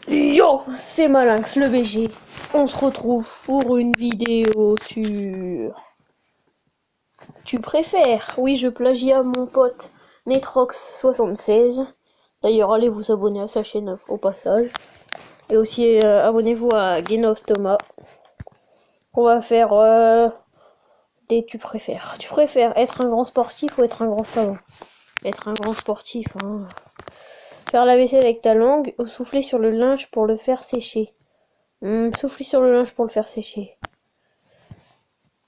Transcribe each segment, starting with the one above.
Yo, c'est Malinx le BG. On se retrouve pour une vidéo sur... Tu préfères? Oui, je plagie à mon pote Netrox76. D'ailleurs, allez vous abonner à sa chaîne au passage. Et aussi, abonnez-vous à Game of Thomas. On va faire des tu préfères. Tu préfères être un grand sportif ou être un grand savant? Être un grand sportif, hein. Faire la vaisselle avec ta langue ou souffler sur le linge pour le faire sécher? Souffler sur le linge pour le faire sécher.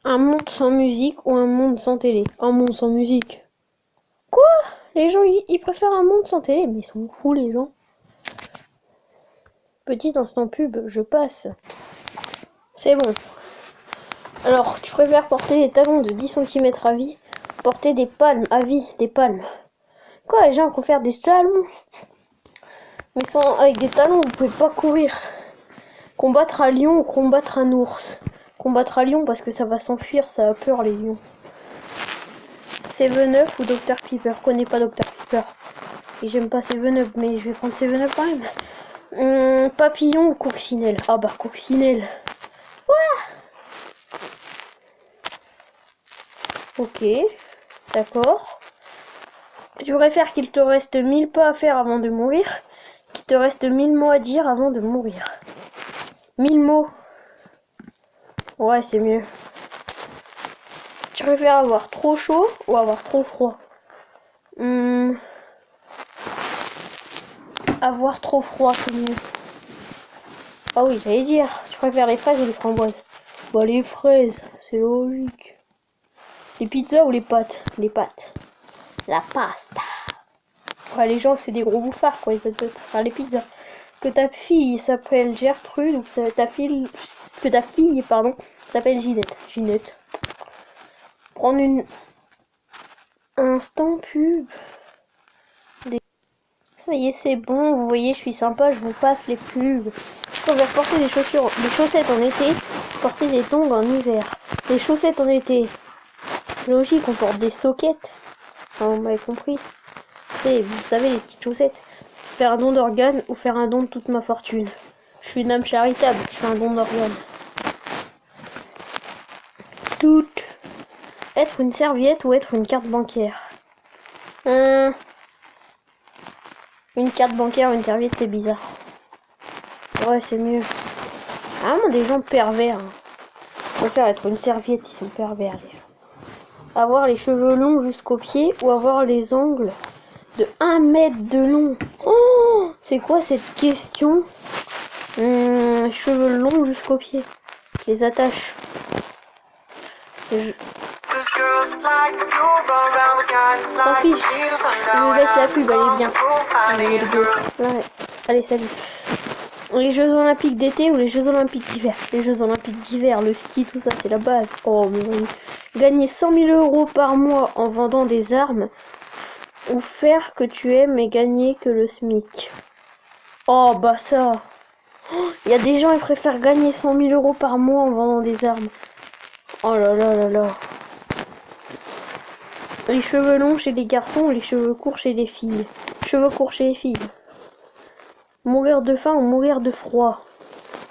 Un monde sans musique ou un monde sans télé? Un monde sans musique. Quoi? Les gens, ils préfèrent un monde sans télé, mais ils sont fous, les gens. Petit instant pub, je passe. C'est bon. Alors, tu préfères porter des talons de 10 cm à vie, porter des palmes à vie, des palmes? Quoi, les gens préfèrent des talons? Mais sans, avec des talons, vous pouvez pas courir. Combattre un lion ou combattre un ours? Combattre un lion parce que ça va s'enfuir, ça a peur les lions. 7-Up ou Dr Pepper? Je connais pas Dr Pepper. Et j'aime pas 7-Up, mais je vais prendre 7-Up quand même. Papillon ou coccinelle? Ah bah coccinelle. Ok, d'accord. Tu préfères qu'il te reste 1000 pas à faire avant de mourir, qu'il te reste 1000 mots à dire avant de mourir? 1000 mots. Ouais, c'est mieux. Tu préfères avoir trop chaud ou avoir trop froid? Avoir trop froid, c'est mieux. Ah oui, j'allais dire, tu préfères les fraises ou les framboises? Bah les fraises, c'est logique. Les pizzas ou les pâtes? Les pâtes. La pasta. Ouais, les gens, c'est des gros bouffards, quoi, ils adorent faire les pizzas. Que ta fille s'appelle Gertrude ou que ta fille, pardon, s'appelle Ginette. Ginette. Prendre une instant pub. Ça y est, c'est bon, vous voyez, je suis sympa, je vous passe les pubs. On va porter des chaussettes en été, porter des tongs en hiver. Les chaussettes en été. Logique, on porte des soquettes. Enfin, vous m'avez compris. Vous savez, les petites chaussettes. Faire un don d'organes ou faire un don de toute ma fortune. Je suis une âme charitable, je fais un don d'organes. Toutes. Être une serviette ou être une carte bancaire? Une carte bancaire ou une serviette, c'est bizarre. Ouais, c'est mieux. Vraiment des gens pervers. Je préfère être une serviette, ils sont pervers, les gens. Avoir les cheveux longs jusqu'aux pieds ou avoir les ongles de 1 mètre de long? Oh, c'est quoi cette question? Cheveux longs jusqu'aux pieds. Je les attache. S'en fiche. Je laisse la pub, elle est bien. Ouais. Allez, salut. Les Jeux Olympiques d'été ou les Jeux Olympiques d'hiver? Les Jeux Olympiques d'hiver, le ski, tout ça, c'est la base. Oh, mais oui. Gagner 100 000 € par mois en vendant des armes ou faire que tu aimes et gagner que le SMIC? Oh, bah ça. Il y a des gens qui préfèrent gagner 100 000 € par mois en vendant des armes. Oh là là là là. Les cheveux longs chez les garçons ou les cheveux courts chez les filles? Cheveux courts chez les filles. Mourir de faim ou mourir de froid?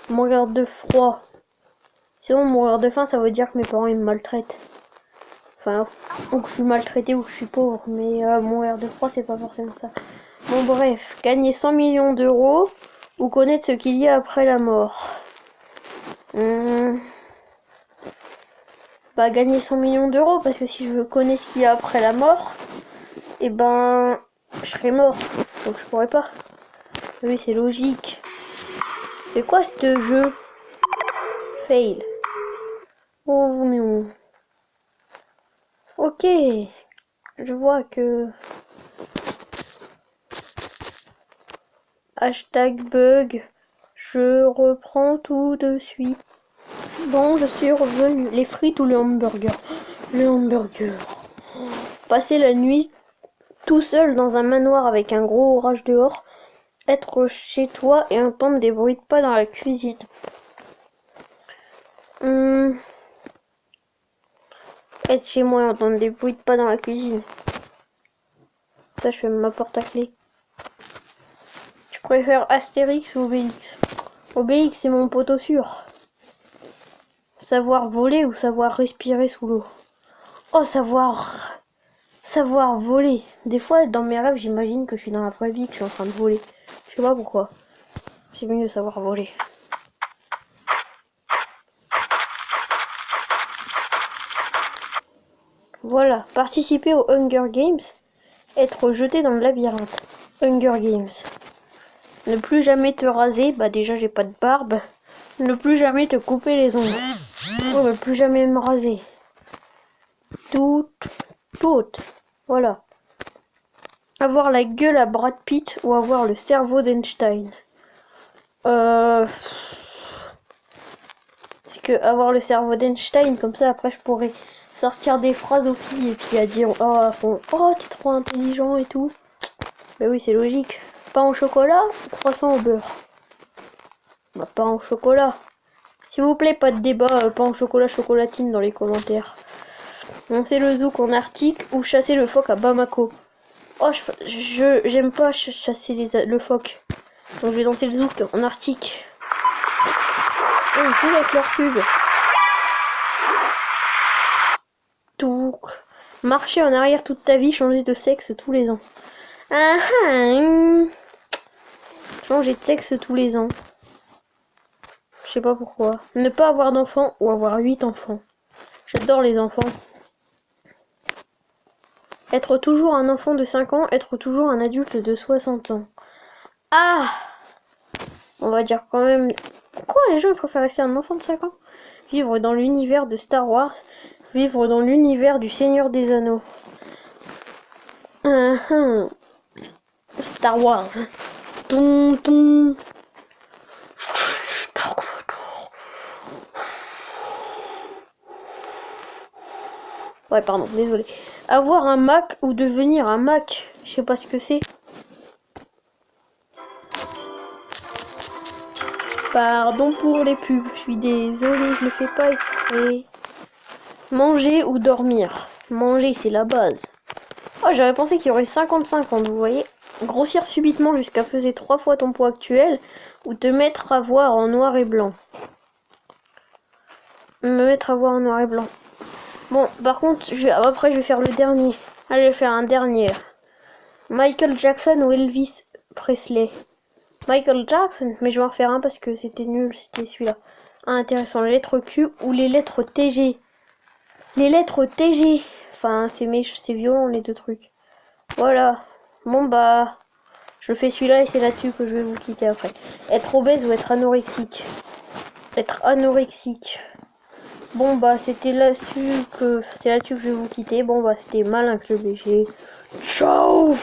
Mourir de froid. Sinon, mourir de faim, ça veut dire que mes parents ils me maltraitent. Enfin, ou que je suis maltraité ou que je suis pauvre. Mais mourir de froid, c'est pas forcément ça. Bon, bref. Gagner 100 millions d'euros ou connaître ce qu'il y a après la mort? Bah, gagner 100 millions d'euros, parce que si je connais ce qu'il y a après la mort, et ben, je serais mort. Donc je pourrais pas. Oui, c'est logique. C'est quoi ce jeu? Fail. Oh, non. Ok. Je vois que... Hashtag bug. Je reprends tout de suite. C'est bon, je suis revenu. Les frites ou le hamburger? Le hamburger. Passer la nuit tout seul dans un manoir avec un gros orage dehors. Être chez toi et entendre des bruits de pas dans la cuisine. Être chez moi et entendre des bruits de pas dans la cuisine. Ça, je fais ma porte à clé. préfère Astérix ou Obélix? Obélix, c'est mon poteau sûr. Savoir voler ou savoir respirer sous l'eau? Oh, savoir voler. Des fois, dans mes rêves, j'imagine que je suis dans la vraie vie, que je suis en train de voler. Je sais pas pourquoi. C'est mieux de savoir voler. Voilà, participer aux Hunger Games, être jeté dans le labyrinthe. Hunger Games. Ne plus jamais te raser, bah déjà j'ai pas de barbe. Ne plus jamais te couper les ongles. Oh, ne plus jamais me raser. Toutes. Voilà. Avoir la gueule à Brad Pitt ou avoir le cerveau d'Einstein. Parce que avoir le cerveau d'Einstein, comme ça après je pourrais sortir des phrases aux filles et puis à dire oh t'es trop intelligent et tout. Mais oui, c'est logique. Pain au chocolat ou croissant au beurre? Bah pain au chocolat. S'il vous plaît, pas de débat pain au chocolat chocolatine dans les commentaires. Lancer le zouk en Arctique ou chasser le phoque à Bamako? Oh, j'aime pas chasser le phoque. Donc je vais danser le zouk en Arctique. Oh, ils jouent avec leur pub. Tout. Marcher en arrière toute ta vie, changer de sexe tous les ans. Changer de sexe tous les ans. Je sais pas pourquoi. Ne pas avoir d'enfants ou avoir 8 enfants. J'adore les enfants. Être toujours un enfant de 5 ans, être toujours un adulte de 60 ans. Ah! On va dire quand même... Pourquoi les gens préfèrent rester un enfant de 5 ans? Vivre dans l'univers de Star Wars. Vivre dans l'univers du Seigneur des Anneaux. Star Wars. Tum. Ouais, pardon, désolé. Avoir un Mac ou devenir un Mac, je sais pas ce que c'est. Pardon pour les pubs, je suis désolée, je le fais pas exprès. Manger ou dormir? Manger, c'est la base. Oh, j'avais pensé qu'il y aurait 50-50, vous voyez. Grossir subitement jusqu'à peser 3 fois ton poids actuel ou te mettre à voir en noir et blanc. Me mettre à voir en noir et blanc. Bon, par contre, après je vais faire le dernier. Allez, je vais faire un dernier. Michael Jackson ou Elvis Presley? Michael Jackson, mais je vais en faire un parce que c'était nul, c'était celui-là. Ah, intéressant, les lettres Q ou les lettres TG? Les lettres TG. Enfin, c'est violent les deux trucs. Voilà. Bon bah, je fais celui-là et c'est là-dessus que je vais vous quitter après. Être obèse ou être anorexique? Être anorexique. Bon bah, c'est là-dessus que je vais vous quitter. Bon bah, c'était Malinx le BG. Ciao.